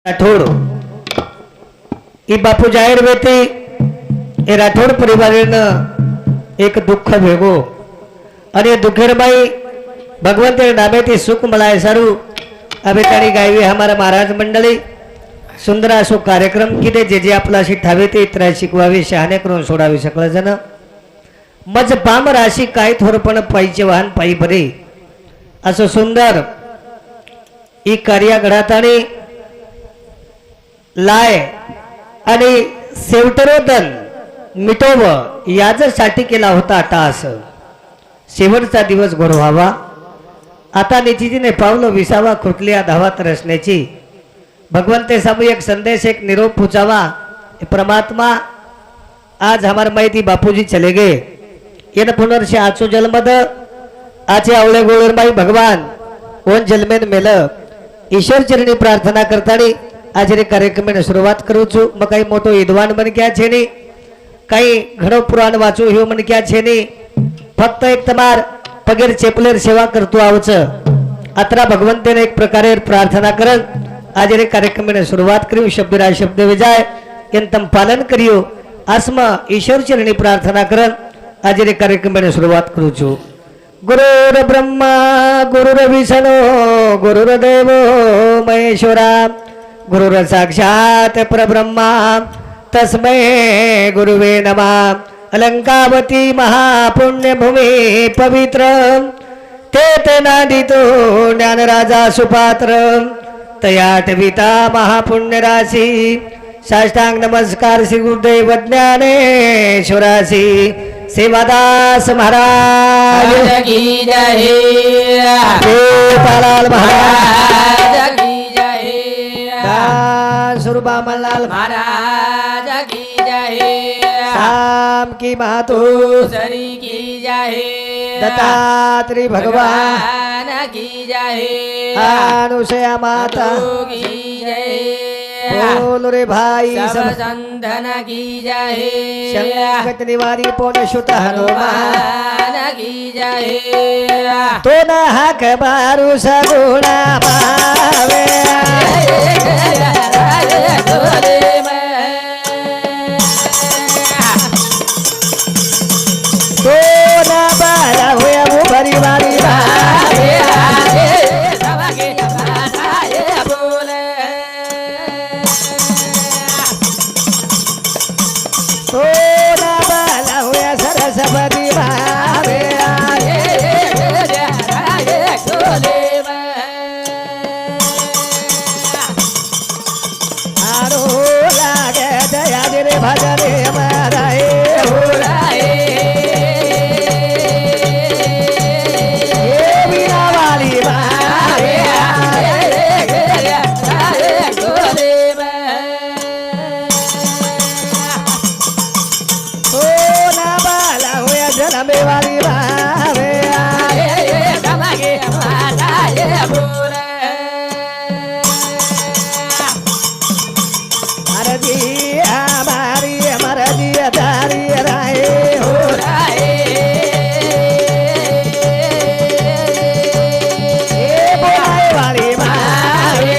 Rathod E बापू जाहीर वेती ए राठोड परिवारेनं एक दुःख भेगो आणि दुखेरबाई भगवंत नामे ती सुख मलाय सारू अबे तारी गायवी हमारा महाराज मंडळी सुंदर असो कार्यक्रम किती जे जे आपलाशी ठावे ते इतर शिकवावे शहाणे करून सोडावे सकळ जण मज पाम राशी काय थोरपण पायीचे वाहन पायी बरे असं सुंदर ई कार्य घडात आणि लाय आणि सेवटरोदन मिटोव याच्यासाठी केला होता टास शेवटचा दिवस गोड व्हावा आता निश्चितीने पावलं विसावा खुटल्या धावात रचण्याची भगवंते सामू एक संदेश एक निरोप पुचावा परमात्मा आज हमारे माहिती बापूजी चले गए येन पुनर्षे आचो जलमद आचे आवळे गोळरमाई भगवान ओन जलमेन मेल ईश्वर चरणी प्रार्थना करतानी आज रे कार्यक्रम सुरुवात करू छू मग काही मोठो विद्वान बन क्या छे नी काही घणो पुराण वाचू ह्यो मन क्या छे नी फक्त एक तमार पगेर चेपलेर सेवा करतो आवच अत्रा भगवंतेने एक प्रकारे प्रार्थना करत आज रे कार्यक्रम सुरुवात करू शब्दराज शब्द विजय यंतम पालन करियो आसमा ईश्वर चरणी प्रार्थना करत आज रे कार्यक्रम सुरुवात करू छू गुरुर ब्रह्मा गुरुर विष्णु गुरुर देव महेश्वरा गुरुर साक्षात परब्रह्मा तस्मै गुरुवे नमः अलंकावती महापुण्य भूमि पवित्र ते नादितो ज्ञानराजा सुपात्र तयाटविता महापुण्य राशी साष्टांग नमस्कार श्री गुरुदेव ज्ञानेश्वरासी सेवादास महाराज की जय गोपालाल महाराज की जय स्वरूपा मल्लाल महाराज की जय शाम की मातु सरी की जय दत्तात्रेय भगवान भगवान की जय अनुसया माता की जय बोल रे भाई सब संधन की जय संकट निवारी पूर्ण शुद्ध हनुमान भगवान की जय तो न हक बारू सगुणा पावे तो न बारा हुआ मुभरी वारी भावे तो न बारा हुआ सरस्वती भावे आरो लागे दया रे भजरे माराए हो बीना वाली भावे तो न बाला हुआ जनमे वाली भावे मरजी हमारी मरजी धारी राय हो बोलाए वाली भावे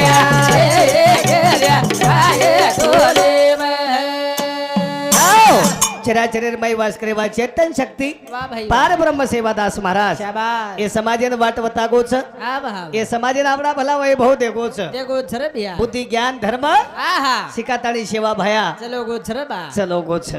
चराचरमय वास करे वा चेतन शक्ति पार ब्रह्म सेवादास महाराज ये समाजन वाट वतागोच ये समाजन आवडा भला वैभव देगोच बुद्धि ज्ञान धर्म सिकातानी सेवा भया चलो गोच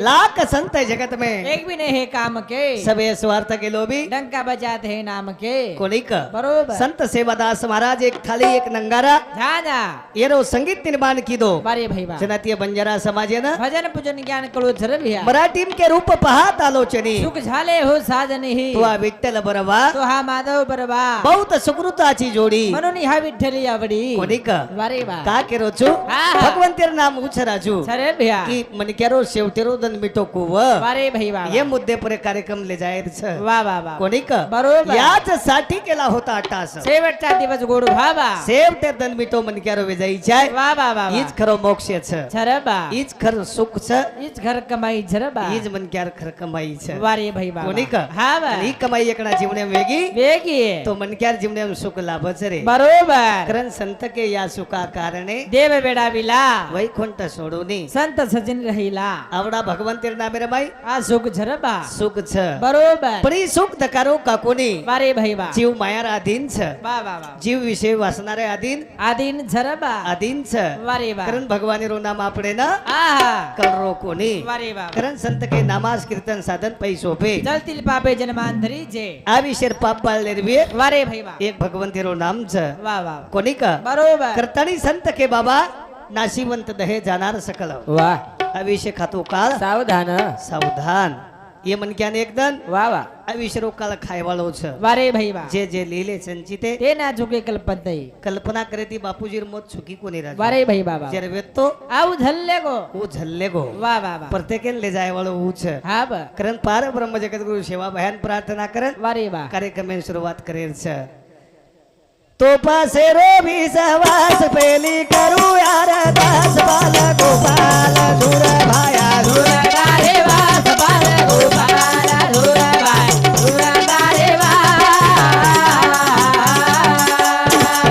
लाख संत जगत में एक भी नहीं है काम के सबे स्वार्थ के लोभी डंका बजाते हैं नाम के कोणिक बरोबर संत सेवादास महाराज एक थाली एक नंगारा झाजा येरो संगीत निर्माण की दो बारे भाई बा जनतीय बंजारा समाजेन भजन पूजन ज्ञान कळू झरबिया मराठी के रूप पाहत आलोचनी सुख झाले हो साजन ही तुआ विठ्ठल बरवा तो हा माधव बरवा बहुत सुकृताची जोडी म्हणून ह्या विठ्ठली आवडी कोणिक बारे बा का केरो छु भगवंतेर नाम उचराजू सरे भैया की मन केरो शेवटेरो दन मिटो कुव बारे भाई बा ये मुद्दे पर कार्यक्रम ले जायर छ वा वा वा कोणिक बरोबर याच साठी केला होता टास शेवटचा दिवस गोड व्हावा शेवटे दन मिटो मन केरो विजयी चाय वा वा वा ईच खरो मोक्ष छ सरे बा ईच खर सुख छ हीच घर कमाई કમાઈ જરબા ઈ જ મન ક્યાર ખર કમાઈ છે વારે ભાઈ બાબા કોની ક હા બા અને ઈ કમાઈ એકણા જીવને વેગી વેગી તો મન ક્યાર જીવને સુખ લાભ છે રે બરોબર કરન સંત કે યા સુખા કારણે દેવ બેડા વિલા વૈકુંઠ છોડુની સંત સજન રહીલા આવડા ભગવાન તેર નામે રે ભાઈ આ સુખ જરબા સુખ છે બરોબર પણ ઈ સુખ ધકારો કાકોની વારે ભાઈ બા જીવ માયાર આધીન છે વાહ વાહ વાહ જીવ વિશે વાસનારે આધીન આદિન જરબા આધીન છે વારે વાહ કરન ભગવાન રો નામ આપણે ના આહા કરો કોની વારે વાહ કરન સંત કે નામાસ કીર્તન સાધન પૈસો પે જલતિલ પાપે જન્માંતરી જે આ વિશે પાપ બાળ લેરવી વારે ભાઈ વાહ એક ભગવાન તેરો નામ છે વાહ વાહ કોની કા બરોબર કરતાની સંત કે બાબા નાસીવંત દહે જાનાર સકલ વાહ આ વિશે ખાતું કાળ સાવધાન સાવધાન એ મન ક્યાં એકદમ વાહ વાહ આ વિશે રો કાળ ખાયવાળો છે વારે ભાઈ વાહ જે જે લીલે સંચિતે તે ના ઝુકે કલ્પત નહીં કલ્પના કરેતી બાપુજી મોત સુખી કોની રાજ વારે ભાઈ બાબા જ્યારે વેતો આવું ઝલ્લે ગો હું ઝલ્લે ગો વાહ વાહ વાહ પ્રત્યેક લે જાય વાળો હું છે હા બા કરન પાર બ્રહ્મ જગત ગુરુ સેવા ભયાન પ્રાર્થના કરે વારે વાહ કાર્યક્રમની શરૂઆત કરેલ છે તો પાસે રો વિશ્વાસ પેલી કરું યાર દાસ બાલ ગોપાલ ધુર ભાયા ધુર તારે વાસ બાલ ગોપાલ ધુરભાઈ ધુર તારે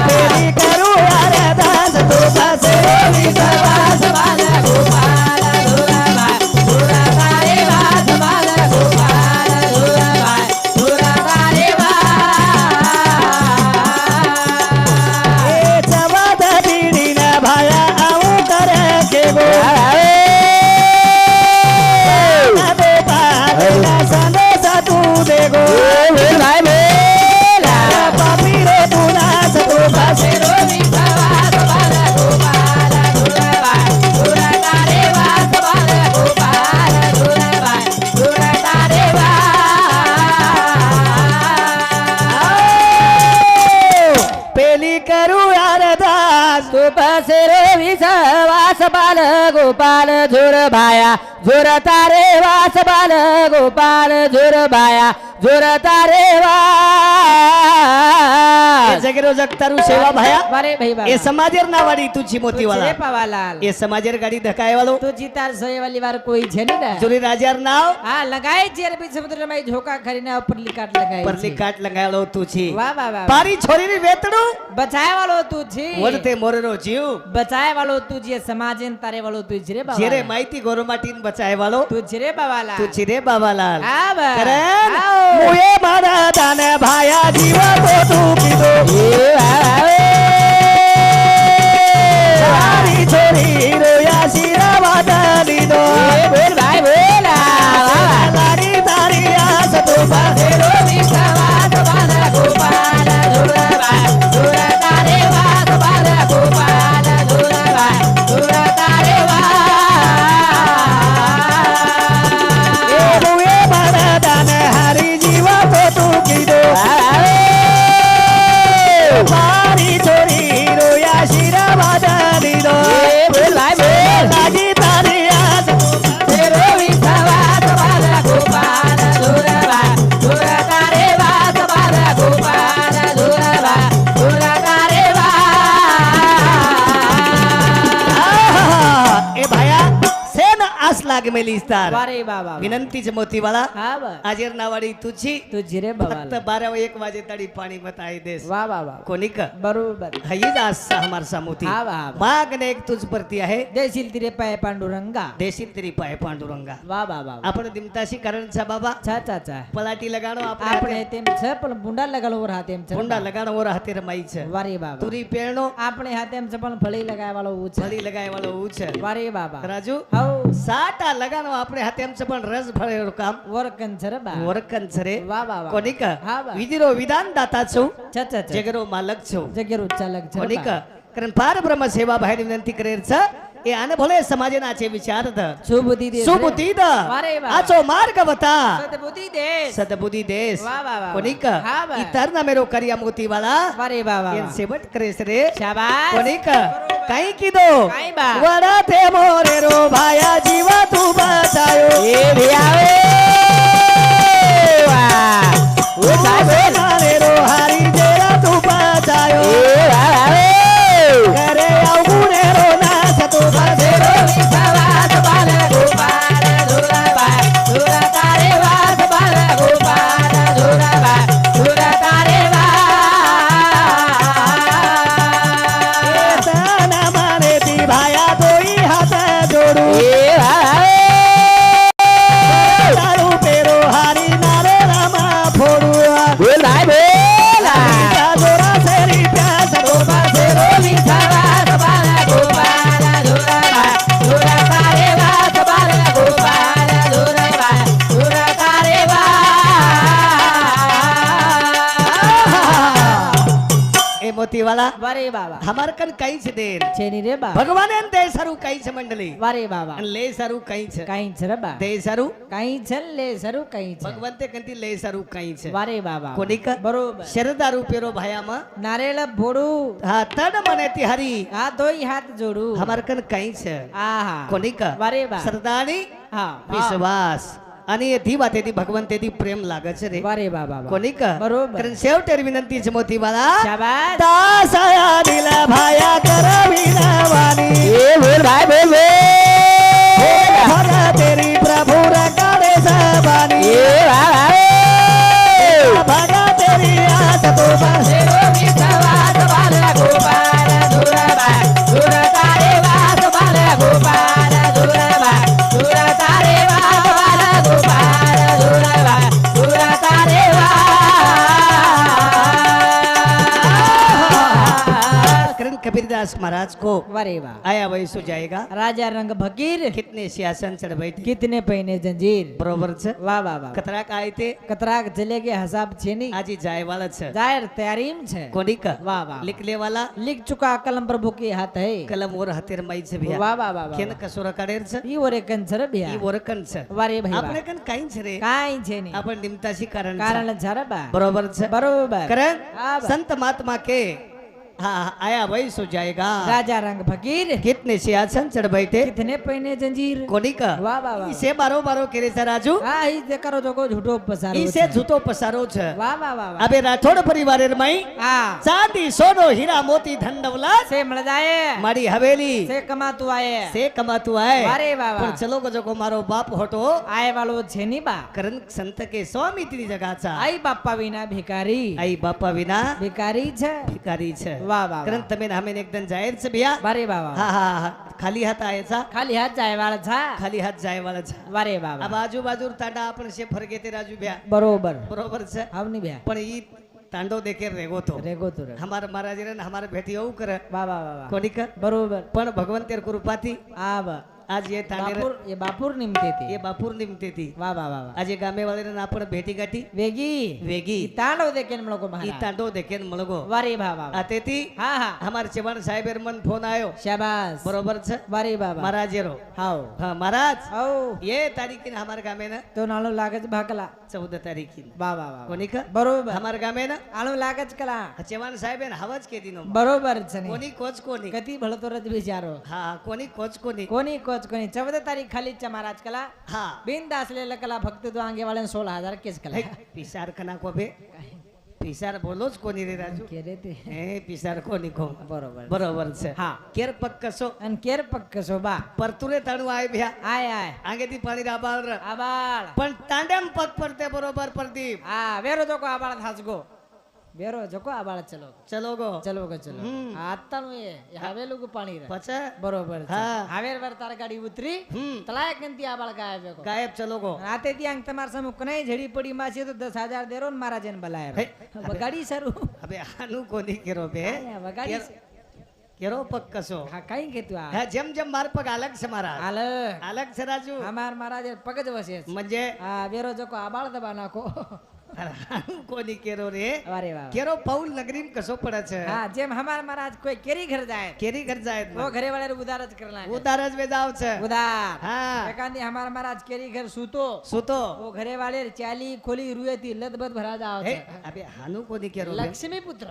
પેલી કરું યાર દાસ તો પાસે રો વિશ્વાસ બાલ ગોપાલ ધુરભાઈ ધુર તારે વાસ બાલ ગોપાલ ધુરભાઈ ધુર તારે એ જવાદ બીડીના ભાયા આવું કરે કેવો સંદેશા તું દેગો પાપી રે તુના સતો પાસે રોવી સવાસ બાલ ગોપાલ ધુરભાઈ ધુર તારે વાસ બાલ ગોપાલ ધુરભાઈ ધુર તારે પેલી કરું યાર દાસ તું પાસે રોવી સવાસ બાલ ગોપાલ જોર ભાયા જોર તારે વાસ બાલ ગોપાલ જોર ભાયા જોર તારે એ જગેરો જગતારું સેવા ભાયા વારે ભાઈ એ બાબા સમાજેર ના વાડી તુજી મોતી રે વાળા પવાલાલ એ સમાજેર ગાડી ધકાય વાળો તું જીતાર સોય વાલી વાર કોઈ છે ને જોરી રાજાર નાવ હા લગાય છે રે સમુદ્ર માં ઝોકા ખરીને ઉપરલી કાટ લગાય પરલી કાટ લગાયેલો તુજી વાહ વાહ વાહ પારી છોરીની વેતડું બચાય વાળો તું છે વરતે મોરનો જીવ બચાય વાળો તું જે સમાજન તારે વાળો તું જ રે બાબા જેરે માહિતી ગોરમાટીન બચાય વાળો તું જ રે બાવાલા તું ચીરે બાબાલાલ હા બા કરણ આવો. મુએ મારા દાને ભાયા જીવા તો તું કીધો તારી છોરી રોયા શિરાવાદ લીધો બોલ ભાઈ બોલ તારી તારી આસ તો પાસે રોવી સવાસ બાલ ગોપાલ ધુરભાઈ ધુર તારે વાસ બાલ ગોપાલ ધુરભાઈ ધુર તારે એ મુએ મારા દાને હારી જીવા તો તું કીધો તારી છોરી રોયા શિરાવાદ લીધો બોલ ભાઈ બોલ તારી તારી આસ રોવી સવાસ બાલ ગોપાલ ધુરભાઈ ધુર તારે વાસ બાલ ગોપાલ ધુરભાઈ ધુર તારે આહા! એ ભાયા સેન આસ લાગે મેલી સ્ટાર વારે બાબા વિનંતી છે મોતી વાળા હા બા આજેર ના વાળી તુછી તું જીરે ફક્ત બાબા 12 1 વાગે તારી પાણી બતાઈ દેસ વાહ વાહ વાહ કોનિક બરોબર હઈ દાસ હમાર સામુતી હા વાહ વાહ. माग ने एक तुझ परती आहे દેશીલ તીરે પાય પાંડુરંગા देशील तरी पाय पांडुरंगा વાહ વાહ વાહ आपण दिमताशी कारण सा बाबा છા છા છા पलाटी लगाणो આપણે આપણે તેમ છે પણ બુંડા લગાડો ઓર હાથે એમ છે હોંડા लगाणो ઓર હાથે રમાઈ છે વારે બાબા તુરી પેણો આપણે હાથે એમ છે પણ ફળી લગાય વાળો ઊ છે ફળી લગાય વાળો હું છે વારે બાબા રાજુ હઉ સાટા लगाणो આપણે હાથે એમ છે પણ રસ ભરેલો કામ વરકન છે રે બા વરકન છરે વાહ વાહ વાહ કોનિક હા બા વિધિરો વિધાન દાતા છું છા છા છા જગરો માલક છું જગ્યા ચાલક છે કોનિક कारण पार ब्रह्म सेवा बाहेर विनंती करेल छ ए आने भले समाजे नाचे विचार द સુબુદ્ધિ દે सुबुद्धी द वारे वा. आचो मार्ग बता સદબુદ્ધિ દેશ सदबुद्धि देश वाह, वाह, वाह, कोनिक हाँ, वाह. इतर ना मेरो करिया मोती वाला વારે બાબા एन सेवट करे रे શાબાશ कोनिक काई कीधो કાઈ બા वड़ा थे मोरे रो भाया जीवा तू बचायो એ ભી આવે વાહ ઓ સાહેબ मारे रो हारी जेरा तू बचायो એ વાહ આવે करे आउ गुणे रो ना सतो बसे रो વિશ્વાસ બાલ ગોપાલ ધુરા वाला वारे बाबा हमार कन कई છે દેર છેની રે બા ભગવાન એમ દે સારું કઈ છે મંડળી વારે બાબા અને લે સારું કઈ છે કાઈ છે રે બા દે સારું કાઈ છે લે સરું કાઈ છે ભગવાન તે કંતી લે સારું કઈ છે વારે બાબા કોનિક બરોબર શરદારૂ પેરો ભાયામાં નારેળ ભોડું હા તડ મને તી હરી આ ધોઈ હાથ જોડું हमार कन कई છે આહા કોનિક વારે બા સરદારી હા વિશ્વાસ અને એ ધી વાતેથી ભગવાન તેથી પ્રેમ લાગે છે રે વારે બાબા કોનિક બરોબર કારણ સેવટેર વિનંતી છે મોતી વાલા શાબાશ દાસયા દિલા ભાયા કર વિનવાની એ બોલ ભાઈ બોલ બોલ ભગા તેરી પ્રભુ રકાડે સબાની એ વાહ વાહ ભગા તેરી આસ તો બસ વિશ્વાસ બાલ ગોપાલ ધુરબા ધુર તારે વાસ બાલ ગોપાલ ધુરબા ધુર તારે વાસ બાલ ગોપાલ ધુરબા ધુર તારે करण कबीरदास महाराज को वारे वाह आया वही सो जाएगा राजा रंग फकीर कितने सियासन चढ़ बैठे कितने पहिने जंजीर बरोबर છે वाह वाह वाह કતરાક આય તે કતરાક જલે કે હસાબ છે ની આજી જાય વાલા છે जाहिर तैयारीम છે કોનિક वाह वाह लिख ले वाला लिख चुका कलम प्रभु के हाथ है कलम और हतेर माई છે ભैया वाह वाह वाह કેન કસોરા કાઢેર છે ई ओरे कंसर बिया ઈ ઓરકન છે वारे भाई આપણે કન કાઈ છે રે કાઈ છે ની આપણ નિમતાસી કારણ છે કારણ છરબા બરોબર છે बरोबर करण हाँ बा। संत महात्मा के हाँ आया वही सो जाएगा राजा रंग फकीर कितने सियासन चढ़ बैठे कितने पहिने जंजीर कोनिक वाह वाह वाह इसे बारो बारो करे છે રાજુ હા ઈ જે કરો જો કો झूठो पसारो ઈસે જૂતો પસારો છે वाह वाह वाह वाह अबे राठौड़ परिवार मई हां चांदी सोनो हीरा मोती धन दौलत से मिल जाए मारी हवेली से कमा तू आए से कमातु आए वारे वाह वाह। पण चलो को जो को मारो बाप होटो आए वालो છે ની બા करण संत के स्वामी तेरी जगह चा आई बाप्पा विना भिकारी आई बापा विना भिकारी છે भिकारी छे वाह वाह करण तमे हमें एकदम जाहिर छे भैया वारे बाबा हाँ हाँ हाँ खाली हाथ आए छा खाली हाथ जाए वाला छा खाली हाथ जाए वाला छा वारे अब बाबा आजू बाजू तांडा आपण से फरके ते राजू भैया बरोबर बरोबर छे आवनी भ्या पण ई तांडो देखे रेगो तो रेगो तो रे हमार महाराज रे हमारे भेटी એવું કરે वाह वाह वाह वाह। કોનિક बरोबर પણ ભગવાન તેર કૃપાથી आब आज ये तांडे बापुर निमते थे ये बापुर निमती थी वाह वाह वाह वाह। आज ये गामे वाले ने आपण भेटी गाठी वेगी वेगी ई तांडव देखे हम लोग ई महाराज तांडो देखे मळगो वारे बाबा आते थी हाँ हाँ हमार चेवाण साहेब मन फोन आयो शाबाश बरोबर छे वारे बाबा महाराज रो हाओ हाँ महाराज आओ ये तारीख ने हमारे गामे ना तो नालो लागज भाकला 14 तारीख वाह वाह वाह कोनिक बरोबर हमारे गामे ना आलो लागज कला चेवाण साहेब ने हवज के दिनो बरोबर छने कोनी कोच कोनी कती भलो तो रज विचारो हाँ कोनी कोच कोनी कोणी कोच कोणी 14 तारीख खाली महाराज कला हाँ बिनदास ले कला फक्त तो आंगे वाले 16,000 केस कला हे, पिसार कना को बे पिसार बोलोच कोनी रे राजू के रे ते हे पिसार कोनी को बरोबर बरोबर છે હા કેર પક કસો અને કેર પક્ક શોભા પરતુરે તાણું આય ભ્યા આય આય આગેથી પાણી રાબાળ આબાળ પણ તાંડમ પગ પરતે બરોબર પ્રદીપ આ વેરો જોકો આબાળ થાસગો વેરો જોકો આબાળ ચલો ચલો ગો ચલો ગો ચલો આ આત્તાનું એ હવેલું કો પાણી રે પછી બરોબર છે હા. હાવેર वर તાર ગાડી ઉતરી તલાય કંતી આબાળ ગાય બેકો ગાયબ ચલો ગો આતે ત્યાં તમાર સામે કનાઈ ઝડી પડી માં છે તો 10,000 દેરો ને મારા જેન બલાય હે, વગાડી સરું હવે આનું કોની કેરો બે આયા વગાડી કેરો પગ કસો હા કઈ કે તું આ હા જેમ જેમ માર પગ અલગ છે મારા હાલ અલગ છે રાજુ અમાર મહારાજ પગ જ વસે છે म्हणजे આ વેરો જોકો આબાળ દબા નાખો આનું કોની કેરો રે વારે વાહ કેરો પૌલ નગરીમ કસો પડે છે हाँ जेम हमार महाराज कोई केरी घर जाए કેરી ઘર જાય वो घरे वाले रे उदार ज करना है ઉતાર જ વેદાવ છે उदार હા एकांदी हमार महाराज केरी घर सूतो સુતો वो घरे वाले रे चाली खोली रुए थी लदबद भरा जाओ હે छे અબે આનું કોની કેરો બે? लक्ष्मी पुत्र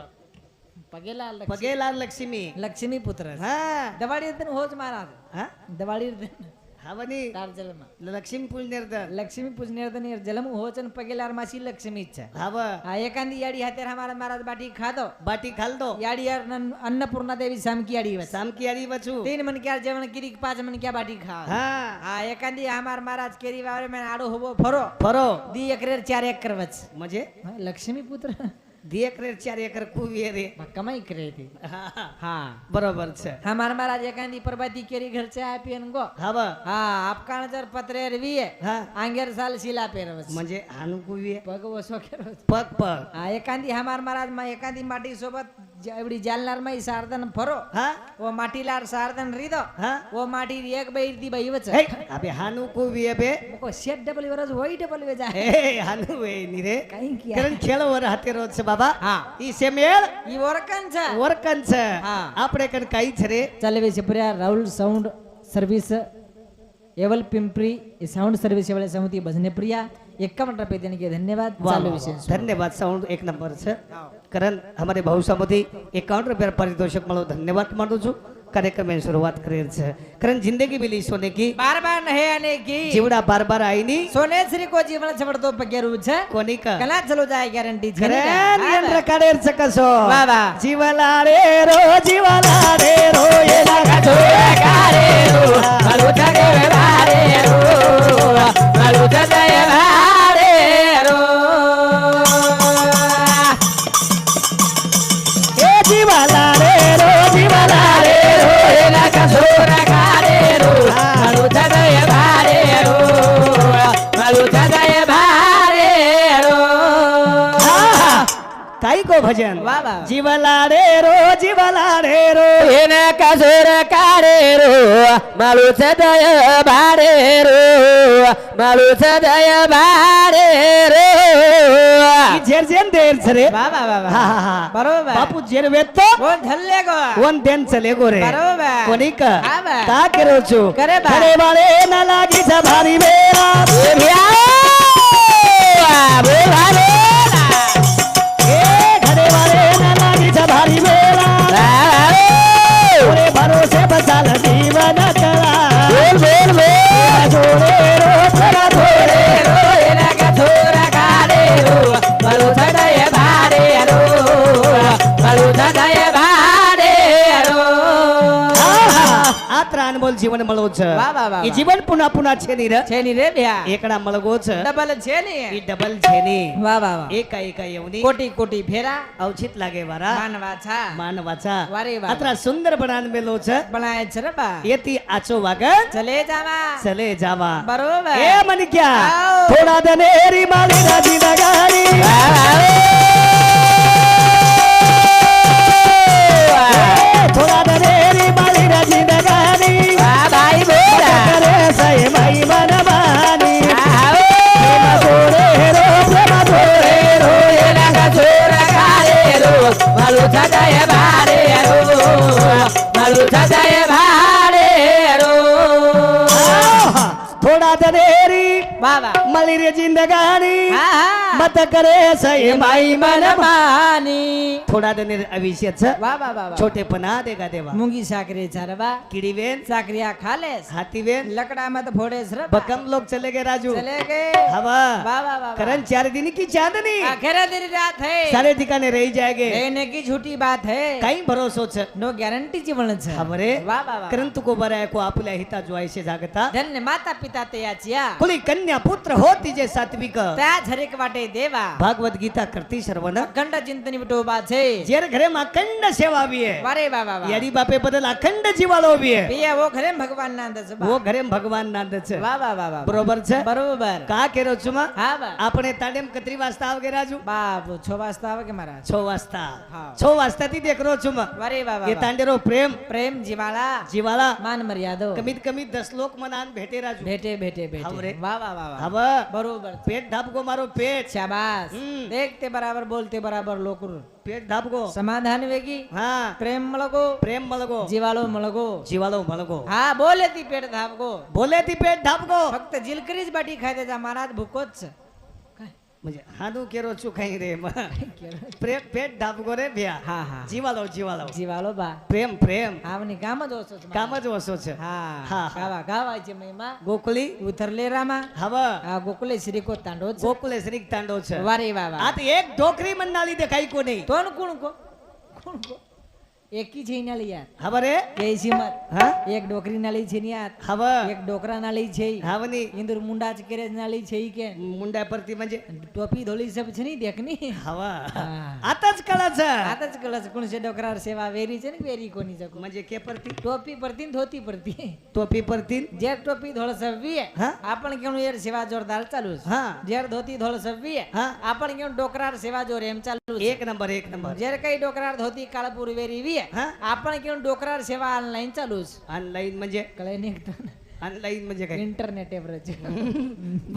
पगेला પગેલાલ લક્ષ્મી लक्ष्मी पुत्र હા दवाड़ी दिन होज महाराज હા दवाड़ी दिन हावनी तार जलम लक्ष्मी पूजनेर लक्ष्मी पूजने दिन जलम होचन पगेलार मासी लक्ष्मी छ हाव हाँ एकांदी याडी हातेर हमारा महाराज बाटी खादो बाटी खाल दो याडी यार अन्नपूर्णा देवी सामकी याडी वस शाम की आरी बचू 3 मन क्या जेवण किरी 5 मन क्या बाटी खा हाँ હા એકાંદી અમાર મહારાજ કેરી વાવરે મેં આડો હોબો ફરો फरो દી એકરેર 4 એકર વચ म्हणजे લક્ષ્મી પુત્ર दी एकरे 4 एकड़ कुविये रे કમાઈ કરે હતી હા હા बरोबर છે અમાર મહારાજ એકાંદી પરબાતી કેરી ઘર છે આપીન ગો हाव હા આપકાણ જર પત્રે રવીએ હા આંગેર સાલ શીલા પહેરવસ म्हणजे आनु कुविये પગ વસો કેરો पग पग હા એકાંદી અમાર મહારાજ માં એકાંદી માટી સોબત एवढी जालनार माई सारदन फरो हा वो माटीलार सारदन रिदो हा वो माटी एक बाई दी बाई वच हे अबे हानू को भी अबे को सेट डबल वरज होई डबल वे जा ए हानू वे नी रे काही किया कारण खेळवर हाते रोज बाबा हा ई सेमेळ ई वरकन छ वर्कंच हा. आपडे कण काहीच रे चलवे शिपरिया राहुल साउंड सर्विस एवल पिंपरी साउंड सर्विस एवल समिति भजने प्रिया 51 रुपये देने के धन्यवाद चालू विशेष धन्यवाद साउंड एक नंबर છે કરણ અમારે ભાવસામાંથી 51 રૂપિયા પારિતોષિક મળો ધન્યવાદ માંડું છું કાર્યક્રમની શરૂઆત કરેલ છે કરણ જિંદગી મિલી સોને की बार बार नहीं आने की જીવડા બાર બાર આઈની सोने श्री को जीवन छबड़तो पगेरू छ કોની કા कला चलो जाए गारंटी छ કરણ યંત્ર કાઢેર છે કસો વાહ વાહ જીવલાડે રો એલા કાઢો કારે રો મારું જગે વારે રો મારું જગે વારે રો એ જીવલાડે રો એલા કસોરા કારે રો મારું જગે વારે રો મારું જગે વારે રો કાઈ કો ભજન વાહ વાહ જીવલાડે રો એને કસોર કારે રો મારું સદય ભારે રો મારું સદય ભારે રો ઈ જેર જેન દેર છે રે વાહ વાહ વાહ હા હા હા બરોબર બાપુ જેર વેતો કોણ ધલ્લે ગો વન દેન ચલે ગો રે બરોબર કોની કા હા બા. કા કરો છો કરે બા. ઘરે વાળે ના લાગી છે ભારી વેરા એ ભ્યા બોલાવે એ ઘરે વાળે ના લાગી છે ભારી વેરા ઓરે ભરોસે બસાલ જીવન કરા બોલ બોલ બોલ જોડે રો ખરા જોડે રો એના કસોર કારે રો મારું સદય ભારે રો મારું સદય ભારે રો આ ત્રાણ બોલ જીવન મળો છે વાહ, વાહ, વાહ, ઈ વાહ. જીવન પુના પુના છે ની રે છે ની રે ભ્યા એકડા મળગો છે ડબલ છે ને ઈ ડબલ છે ની વાહ વાહ વાહ એકા એકા એવની કોટી કોટી ફેરા અવચિત લાગે વારા માનવા છા માનવાचा વારે વાહ अत्रा सुंदर बनान मेलो छ બનાય છે રે બા येती आचो वागन ચલે જાવા चले जावा બરોબર ए मन क्या आओ. थोड़ा दनेरी माली राजी नगारी थोड़ा दनेरी माली राजी नगारी વાહ ભાઈ બોલા करे सही मई मन मानी આવો प्रेम जोड़े रो એના કસોર કારે રો મારું સદય ભારે રો મારું સદય ભારે રો आहा, थोड़ा दनेरी વાહ વાહ मली रे जिंदगानी હા હા मत करे सही मई मन માની थोड़ा दनेर अविष्य छ વાહ વાહ વાહ વાહ छोटेपणा देगा देवा મૂંગી સાકરી છે રે બા किड़ीवेन સાકરિયા ખાલેસ हाथीवेन लकड़ा मत फोड़े सर बकम लोग चले गए राजू चले गए हवा वाह वाह वाह करण 4 दिन की चांदनी आखिर देरी रात है सारे ठिकाने रही जाएंगे रहने की झूठी बात है काही भरोसो छ नो गॅरंटी जीवन छ खबरे वाह वाह वाह करण तुको बराय को आपल्या हिता जोयसे जागता धन्य माता पिता ते याचिया कुली कन्या पुत्र होती जे सात्विक त्या झरेक वाटे देवा भागवत गीता करती सर्वना अखंड चिंतनी विठोबा छे जेर घरे में अखंड सेवा भी है वारे वाह वाह वाह यारी बापे बदल अखंड जीवालो भी है पिया वो घरे भगवान नांद छ वो घरे में भगवान नांद छ वाह वाह वाह वाह बरोबर छ बरोबर का केरो छुमा हा बा આપણે તાડેમ કતરી વાસ્તા આવગે રાજુ बाप 6 वाजता आवे के महाराज 6 વાસ્તા હા. 6 વાસ્ताથી દેખરો છું वारे वाह वाह એ वाह. તાંડેરો પ્રેમ प्रेम जीवाला જીવાલા मान मर्यादो कमीत कमी 10 लोक मनान भेटे राजू भेटे भेटे हावरे. भेटे वाह वाह वाह वाह हव बरोबर पेट ढापको मारो पेट शाबाश हम्म. देखते बराबर बोलते बराबर लोकुर पेट ढापको समाधान वेगी हा प्रेम मळगो प्रेम मलगो जीवालो मळगो जीवालो मलगो हा बोले ती पेट धापगो बोले ती पेट ढापको फक्त जिलकरीच बाटी खाय त्याचा महाराज भुकोच म्हणजे हानू केरो छु खाई रे प्रेम पेट ढापको रे भ्या हा हा जीवालो जीवालो जीवालो बा प्रेम प्रेम आवनी काम જ ઓછો છે काम જ वसो छ हा हा, हा. गावा गावायचे महिमा गोकुली उतरले रामा हव हा गोकुले श्री को तांडो गोकुले श्री तांडव छ वारे वा वा आता एक डोकरी म्हणनाली दे काही को नाही तोन कोण को कोण को એકી છે ના લઈ યાર હા બરે કે મત હા એક ડોકરી ના લઈ છે ને યાર हवा એક ડોકરા ના લઈ છે हावनी इंदुर मुंडा केरेज ना लई છે ઈ કે मुंडा परती म्हणजे टोपी धोली सब છે ની देखनी हवा हा. आताच कळायचं आताच कळस कोणचे डोकरार सेवा वेरी છે ને વેરી કોની જકો म्हणजे के परती ટોપી પરતી ને ધોતી પરતી टोपी परती જેર ટોપી ધોળ સવી હા. આપણ કેણું યાર સેવા જોરદાર ચાલુ છે હા. જેર ધોતી ધોળ સવી હા. આપણ કેણું ડોકરાર સેવા જોર એમ ચાલુ છે एक नंबर જેર કઈ ડોકરાર ધોતી કાળપુર વેરી વી હા. આપણ કેણું ડોકરાર સેવા ઓનલાઈન ચાલુ છે ऑनलाईन म्हणजे કળે ની ऑनलाईन म्हणजे काय इंटरनेट एवरेज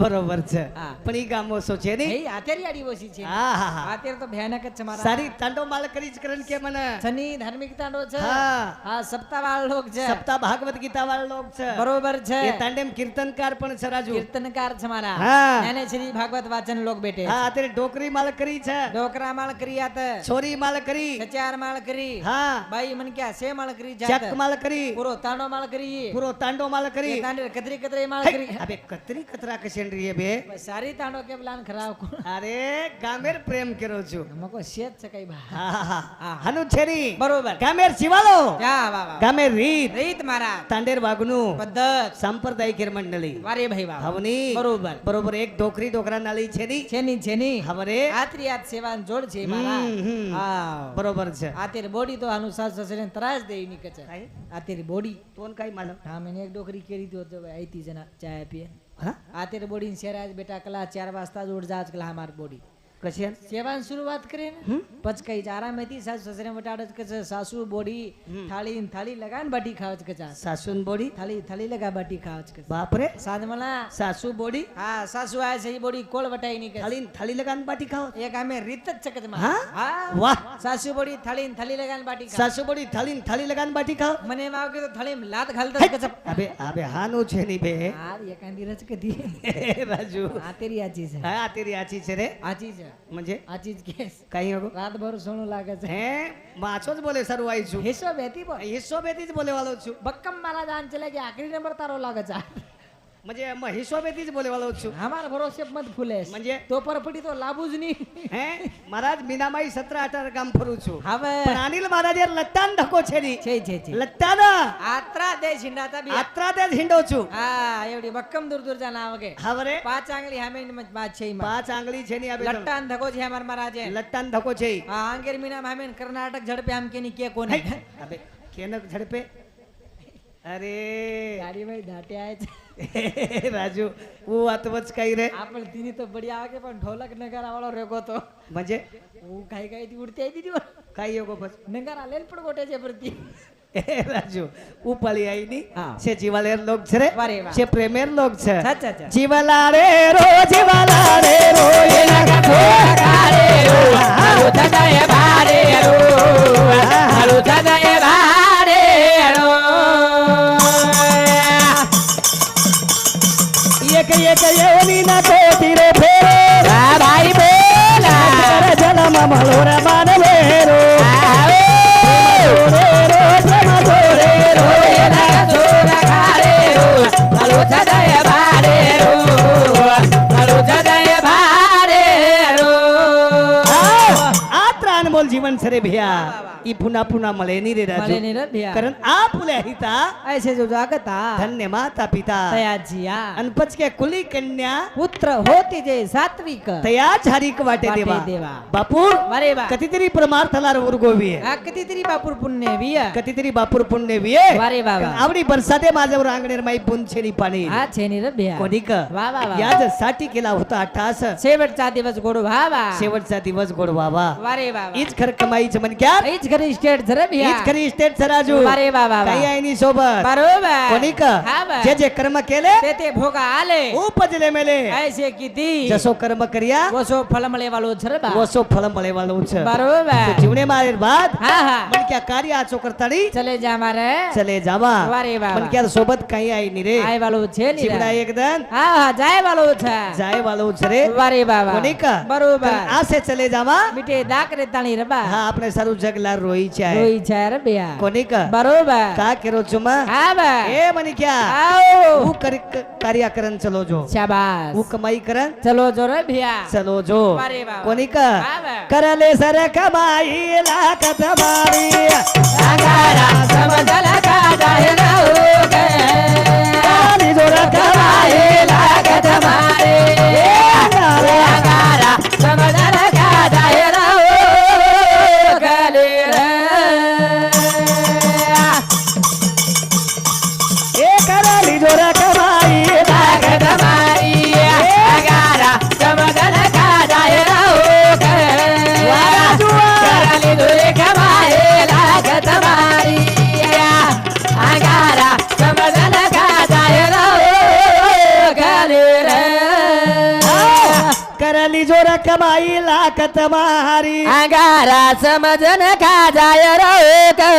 बरोबर છે હા. પણ ઈ ગામો સો છે ને એ આતેરી આડી ઓછી છે હા હા હા અત્યારે તો ભયાનક જ છે મારા સારી તાંડો માલ કરી જ કરન કે મને શનિ ધાર્મિક તાંડો છે હા. હા સપ્તાહવાળ લોક છે સપ્તાહ ભાગવત ગીતા વાળા લોક છે બરોબર છે એ તાંડેમ કીર્તનકાર પણ છે રાજુ કીર્તનકાર છે મારા હા. એને શ્રી ભાગવત વાચન લોક બેઠે હા અત્યારે ડોકરી માલ કરી છે ડોકરા માળ કરી આત છોરી માલ કરી સચાર માળ કરી હા બાઈ મન ક્યાં સે માળ કરી જાત ચક માલ કરી પૂરો તાંડો માળ કરી પૂરો તાંડો માલ કરી એ તાંડે કતરી કતરી માળ હે, કરી અબે કતરી કતરા કશેન રહી બે બસ સારી તાંડો કે પ્લાન ખરાબ કોણ અરે ગામેર પ્રેમ કર્યો છું મકો શેત છે કઈ બા હા હા હા. હા હનુ છેરી બરોબર ગામેર શિવાલો જા વાહ વાહ ગામેર રીત રીત મારા તાંડેર વાગનું પદ્ધત સાંપ્રદાયિક મંડળી વારે ભાઈ વાહ હવની બરોબર બરોબર એક ડોકરી ડોકરા નાળી છે ની છેની હવરે આતરી આત સેવાન જોડ છે મારા હમ. હા બરોબર છે આતરી બોડી તો આનું સાસ સસરે ત્રાસ દે ની કચા કાંઈ? આતરી બોડી તોન કાઈ માલમ હા મેં એક ડોકરી કેરી તો જો આઈતી જના ચાય પીએ હા આતરી બોડી ને શેરાજ બેટા કલા 4 વાજતા જ ઉડ જાજ કલા हमार બોડી કશેન સેવાન શરૂઆત કરે ને પચ કઈ આરામ હતી સાસુ સસરે મટાડ કે સાસુ બોડી થાળી લગાન બાટી ખાવજ કચા સાસુન બોડી થાળી લગા બાટી ખાવજ કચા બાપરે સાંજ મલા સાસુ બોડી હા સાસુ આય છે ઈ બોડી કોળ વટાઈ ની કે થાળી લગાન બાટી ખાઓ એક આમે રીત જ છે કે હા? હા વાહ સાસુ બોડી થાળી લગાન બાટી ખા સાસુ બોડી થાળી લગાન બાટી ખાઓ મને એમ આવ કે તો થાળી લાત ઘાલતા કે અબે અબે હાનું છે ની બે આ એકાંદી રચ કદી રાજુ આ તેરી આચી છે હા તેરી આચી છે રે આચી છે म्हणजे આચી જ કેસ काही नको રાત ભર સોનું લાગે છે હે માછો જ બોલે સરું આવી છું હિસ્સો બેતી બોલ હિસ્સો બેથી જ બોલે વાળો છું બક્કમ મારા જાન ચલે કે આખરી નંબર તારો લાગે છે म्हणजे હિસ્સો બેથી જ બોલે વાળો છું हमार भरोसे मत फुले म्हणजे तो पर पडी तो लाबू જ નહીં હે મહારાજ મીનામાઈ 17-18 ગામ ફરું છું હવે પણ અનિલ મહારાજ યાર લટ્ટાન ધકો છે ની છે લટ્ટાન આત્રા દે છિંડાતા બી આત્રા તે હિંડો છું હા એવડી બક્કમ દૂર દૂર જાના આવગે હાવરે 5 આંગળી હામે મત બાત છે ઈમાં 5 આંગળી છે ની આ લટ્ટાન ધકો છે અમાર મહારાજે લટ્ટાન ધકો છે હા આંગેર મીના હામે કર્ણાટક ઝડપે આમ કેની કે કોની અબે કેનક ઝડપે અરે ગાડી ભાઈ દાટે આય છે રાજુ હું વાત વચ કઈ રે આપણ તીની તો બઢિયા આગે પણ ઢોલક નગારા વાળો રેગો તો म्हणजे હું કાઈ કાઈ થી ઉડતી આવી દીધી काय योग बस નગારા લેલ પણ ગોટે છે પરતી राजू उपाळी आई नी हा. शे जीवालेर लोक छे रे वारे वा. शे प्रेमेर लोक छे अच्छा जीवाला रे रो जीवाला रे रो ये लगा रे रो हारू थदाय भारे रो हारू थदाय भारे रो एक येवनी ना कोटी रे फेरे भाई बोला रे जन्म मलोर मानवे रो आवे रो प्रेम रे रो ये लगा छोरा खारे रो हारू थदाय भारे रो हारू थदाय भारे रो आ त्राण बोल जीवन सरे भैया ई पुन्हा पुन्हा मले नी रे राजू मले नी रे भैया. कारण आ फुले हिता ऐसे जो जागता धन्य माता पिता तयाजिया आणि पचके कुली कन्या पुत्र होती जे सात्विक तया झारीक वाटे वाटे देवा देवा. बापूर अरे वा. कधीतरी परमार्थाला उरगोवी आ कितीतरी बापूर पुण्य विय कधीतरी बापूर पुण्य विये वारे वा वा. आवडी बरसाते माझ्यावर अंगणेर माई बुंछेनी पाणी हा छेनी रे भैया कोणी क वा वा वा. याज साठी केला होता टास शेवटचा दिवस गोड व्हावा शेवटचा दिवस गोड व्हावा वारे वा वा. हीच खर कमाईचं म्हण क्या हीच घरी स्टेट झरे भैया हीच खरी इस्टेट राजू वारे वा वा वा. काही आहे नी सोबत बरोबर कोणी क हा वा. जे जे कर्म केले ते ते भोगा आले उपजले मेले ऐसे किती जसो कर्म કર્યા वसो फल मळे वालो झरे बा ઓછો ફળ મળે વાળું છે તો बरोबर જીવને મારે બાદ हा हा मन क्या कार्य आचो करताड़ी चले जा मारे चले जावा वारे वा मन वा. क्या सोबत काही आई नी रे आय वालो छे नी જીવડા रे. એકદમ हा हा जाय वालो छे જાય વાળું છે રે वारे बाबा कोणी का बरोबर आसे चले जावा मिठे दाक रे ताणी रे बा हा હા આપણે સારું જગલા રોઈ છે રોઈ છે રે ભૈયા કોની કા બરોબર કા કેરો છુમા હા બા એ મની ક્યાં આવો હું કાર્યકરણ ચલો જો શાબાશ હું કમાઈ કરન ચલો જો રે ભૈયા ચલો જો અરે વાહ. કોની કા હા બા. કરલે સર કમાઈ લાખ તમારી અંગારા સમજલ કા જાય રહો કે કાલી જોરા કમાએ લાગ તમારે અંગારા સમજલ કા જાય રહો ગલે રે એ કરલી જોરા કમાઈ લાગ તમારી અંગારા સમજલ કા જાય રહો કે કરલી દુરે કમાએ લાગ તમારી અંગારા સમજલ કા જાય રહો ગલે રે કરલી જોરા કમાઈ લાખ તમારી અંગારા સમજન ખા જાય રહો કે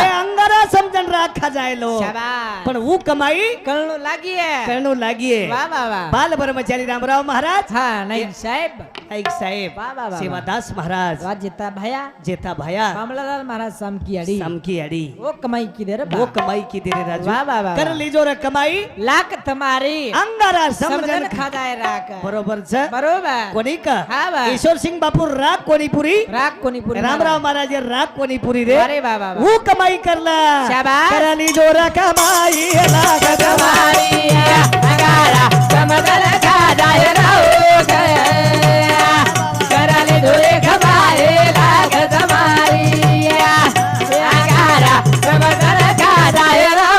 એ અંગરા સમજણ રાખા જાયલો શાબાશ પણ હું કમાઈ કણું લાગીએ કરનું લાગીએ વાહ વાહ વાહ બાલ બ્રહ્મચારી રામરાવ મહારાજ હા નહીં સાહેબ એક સાહેબ વાહ, વાહ, વાહ, સેવાદાસ મહારાજ વાહ જીતા ભયા જેતા ભાયા કમલાલાલ મહારાજ સામકી અડી સમકી અડી ઓ કમાઈ કીધે રે वो कमाई की तेरे राजू वाह, वाह, वाह, कर वाह. लीजो रे कमाई લાખ તમારી अंगारा સમજન समजन ખા જાય રાખ बरोबर છે બરોબર कोणी का હા વાહ. ઈશ્વરસિંહ બાપુ રાગ કોની પૂરી રાખ કોની પૂરી રામરાવ મહારાજ રાગ કોની પૂરી રે અરે વાહ વાહ વાહ હું કમાઈ કરલા શાબાશ. कर लीजो रे कमाई लाख તમારી અંગારા સમજન ખા જાય રહો કે કરલે દુરે કમાએ લાગ તમારી અંગારા સમજન ખા જાય રહો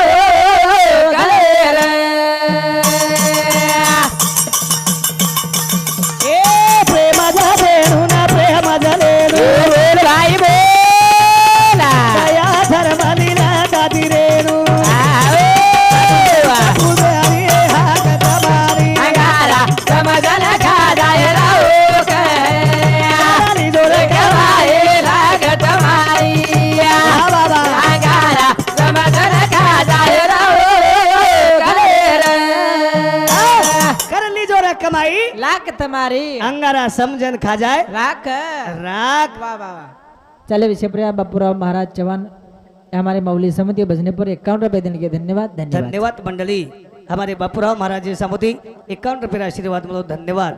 ગલે રે ए प्रेम जादेनु ना प्रेम जादेनु બોલ ભાઈ બોલા दया धर्मली ना दादी रेनु આવો तुझे हरी हाथ तुम्हारी અંગારા સમજન ખા જાય રહો કે कर लीजो रे કમાએ લાગ તમારી वाह वाह वाह અંગારા સમજન ખા જાય રહો ગલે રે कर लीजो रे कमाई લાખ તમારી अंगारा समझन खा जाए રાખ राग वाह वाह वाह चले विषय प्रिया बापूराव महाराज चौहान हमारे मौली समिति बजने पर 51 रुपए देने के धन्यवाद धन्यवाद धन्यवाद मंडली हमारे बापूराव महाराज जी समुदी 51 रुपये आशीर्वाद मिलो धन्यवाद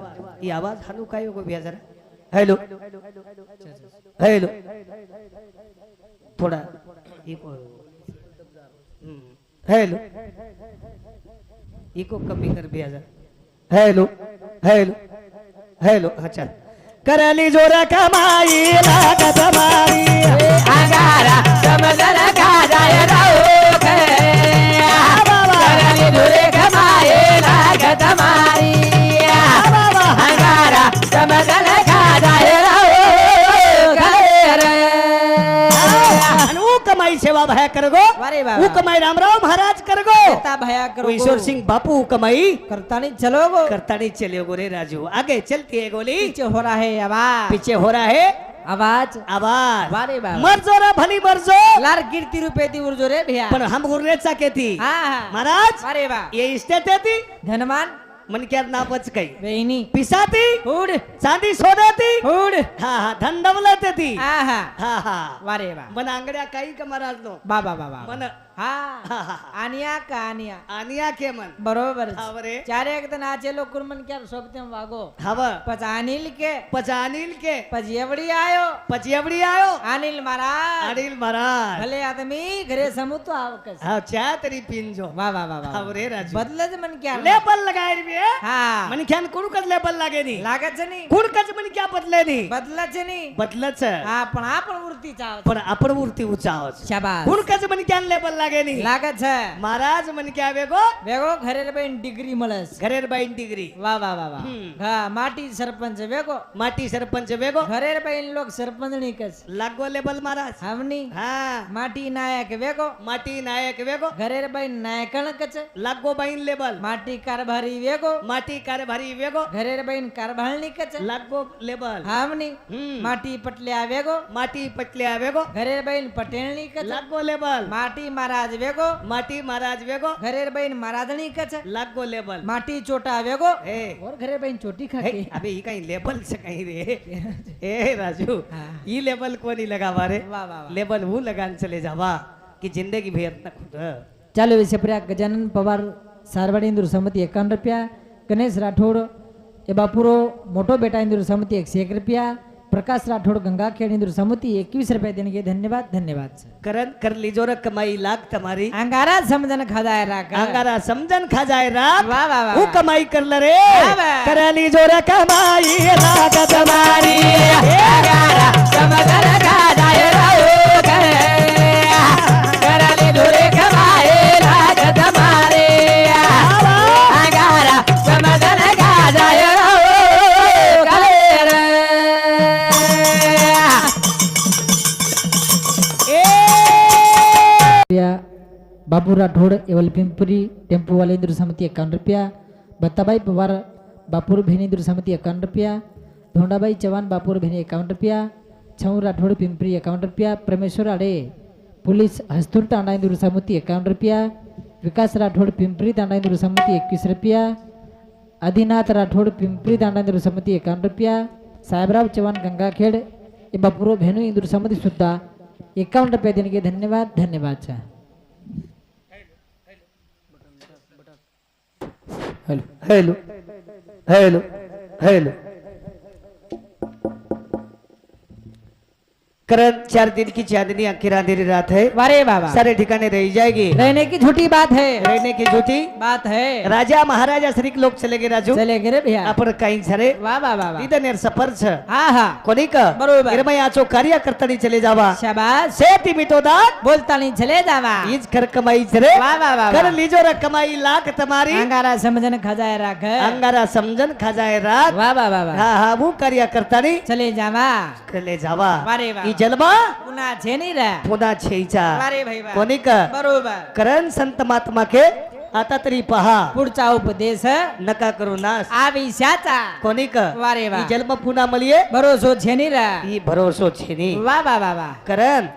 ये आवाज हानु काय को भैया जरा हेलो हेलो थोड़ा इको हेलो इको कमी कर भैया जरा हेलो हेलो हेलो अच्छा करली जोरा कमाई लाग तुम्हारी अंगारा समजन खा જાય રહો કે કરલી દુરે કમાએ લાગ તમારી અંગારા સમજન ખા જાય રહો ગલે રે અને હું કમાઈ સેવા ભયા કરગો વારે વાહ હું કમાઈ રામરાવ મહારાજ કરગો ता भया करो ईश्वर सिंह बापू कमाई करता नहीं चलोगो करता नहीं चले गोरे राजू आगे चलती है गोली पीछे हो रहा है आवाज पीछे हो रहा है आवाज आवाज वारे वाह मरजो रा भली मरजो लार गिरती रुपये ती उर्जो रे भैया पण हम गुरनेचा केती हाँ हाँ महाराज वारे वाह ये इस्टेट थी धनमान मन क्या ना बच गई वेनी पिसाती हुड चांदी सोन्याती हुड हाँ हाँ धन दौलत थी हाँ हाँ हाँ हाँ वारे वाह मन आंगड्या काही का महाराज नो बाबा बाबा मन हाँ हाँ हाँ आनिया का आनिया आनिया के मन बरोबर हाँ बरे चारे एक दिन आचे लोग कुरमन क्या सोबते हम वागो हव पच अनिल के पच अनिल के पच एवड़ी आयो पच एवढी आयो अनिल महाराज अनिल महाराज भले आदमी घरे समू तो आवकस हाँ चा तरी पिंजो वाह वाह वाह वाह हाँ रे राजू बदलच मन क्या लेबल लगाय रे हा मन ख्यान कुणकच लेबल लागे नी लागत नाही कुणकच मन क्या बदले नी बदलच नाही बदलच हा पण आपण वृत्ती चाव पण आपण मूर्ती उचावच शाबास कुणकच मन क्या लेबल लागे नी लागत છે महाराज मन क्या वेगो વેગો ઘરે બેન ડિગ્રી મળસ घरेर बाईन डिग्री વાહ વાહ વાહ વાહ हम्म. હા માટી સરપંચ વેગો माटी सरपंच वेगो ઘરે બેન લોક સરપંચ ની કસ लागो लेबल महाराज हमनी हाँ માટી નાયક વેગો माटी नायक वेगो ઘરે બેન નાયકણ કચ लागो बाईन लेबल માટી કારભારી વેગો माटी कारभारी वेगो ઘરે બેન કારભાળની કચ लागो लेबल हमनी हम्म. માટી પટલ્યા વેગો माटी पटल्या वेगो ઘરે બેન પટેલની કચ लागो लेबल માટી મારા महाराज वेगो माटी महाराज वेगो घरेर बहीण महाराजणी कच लागो लेबल माटी चोटा वेगो ए और घरे बहीण चोटी हे, खाके अबे ये कहीं लेबल से कहीं रे ए राजू हाँ। ये लेबल को नहीं लगावा रे वाह, वाह, वाह। लेबल वो लगान चले जावा कि जिंदगी भर न खुद चालू विषय पर्या गजानन पवार सारवाडी इंदूर समिती 51 रुपया गणेश राठोड ए बापुरो मोटो बेटा इंदूर समिती 101 रुपया प्रकाश राठोड गंगाखेड इंदूर समिती 21 रुपया देने के धन्यवाद धन्यवाद सर करन कर लीजो रे कमाई लाख तुम्हारी अंगारा समझन खदाय राख अंगारा समझन खा जाए रात वाह, वाह, वाह। वो कमाई कर ले रे वाह, वाह। कर लीजो रे कमाई लाख तुम्हारी अंगारा समझन खदाय राख करले धुरे कमाए राख तुम्हारे अंगारा समझन खदाय बाबू राठोड एवल पिंपरी टेम्पो वाले इंदूर समिती 51 रुपया बत्ताबाई पवार बापूर भेनी इंदूर समिती 51 रुपया धोंडाबाई चव्हाण बापूर भेनी 51 रुपया छऊ राठोड पिंपरी 51 रुपया परमेश्वर आडे पुलिस हस्तूर तांडा इंदूर समिती 51 रुपया विकास राठोड पिंपरी तांडा इंदूर समिती 21 रुपया आदिनाथ राठोड पिंपरी तांडा इंदूर समिती 51 रुपया साहेबराव चव्हाण गंगाखेड ए बापूरो भेनू इंदूर समिती सुद्धा 51 रुपया देने के धन्यवाद धन्यवाद sir hello hello hello hello करण 4 दिन की चांदनी आखिर अंधेरी रात है वारे बाबा सारे ठिकाने रह जाएगी रहने की झूठी बात है रहने की झूठी बात है राजा महाराजा श्री लोग चले गए राजू चले गे रे भैया आपण काही सरे वाह वाह वाह वाह इथं नेर सफर छ हा हा कोणी का बरोबर. निर्मय आचो कार्यकर्तानी चले जावा शाबाश शेती मिटो दात बोलता नहीं चले जावा ईज खर कमाई रे वाह वाह वाह कर वाह. लीजो रे कमाई लाख तुम्हारी अंगारा समझन खजाए राख अंगारा समजन खजाए रात वाह वाह वाह वाह हा हा वो कार्यकर्तानी चले जावा चले जावा वारे वाह. ई जन्मा पुन्हा छे नहीं रे पुन्हा छेचा वारे भाई वाह. कोणी का बरोबर करण संत महात्मा के आता तरी पहा पुढचा उपदेश नका करू नास आविष्याचा कोणी का वारे वाह. ई जन्म पुन्हा मलिये भरोसो छे नहीं रे ई भरोसो छेनी वाह वाह वाह वाह करण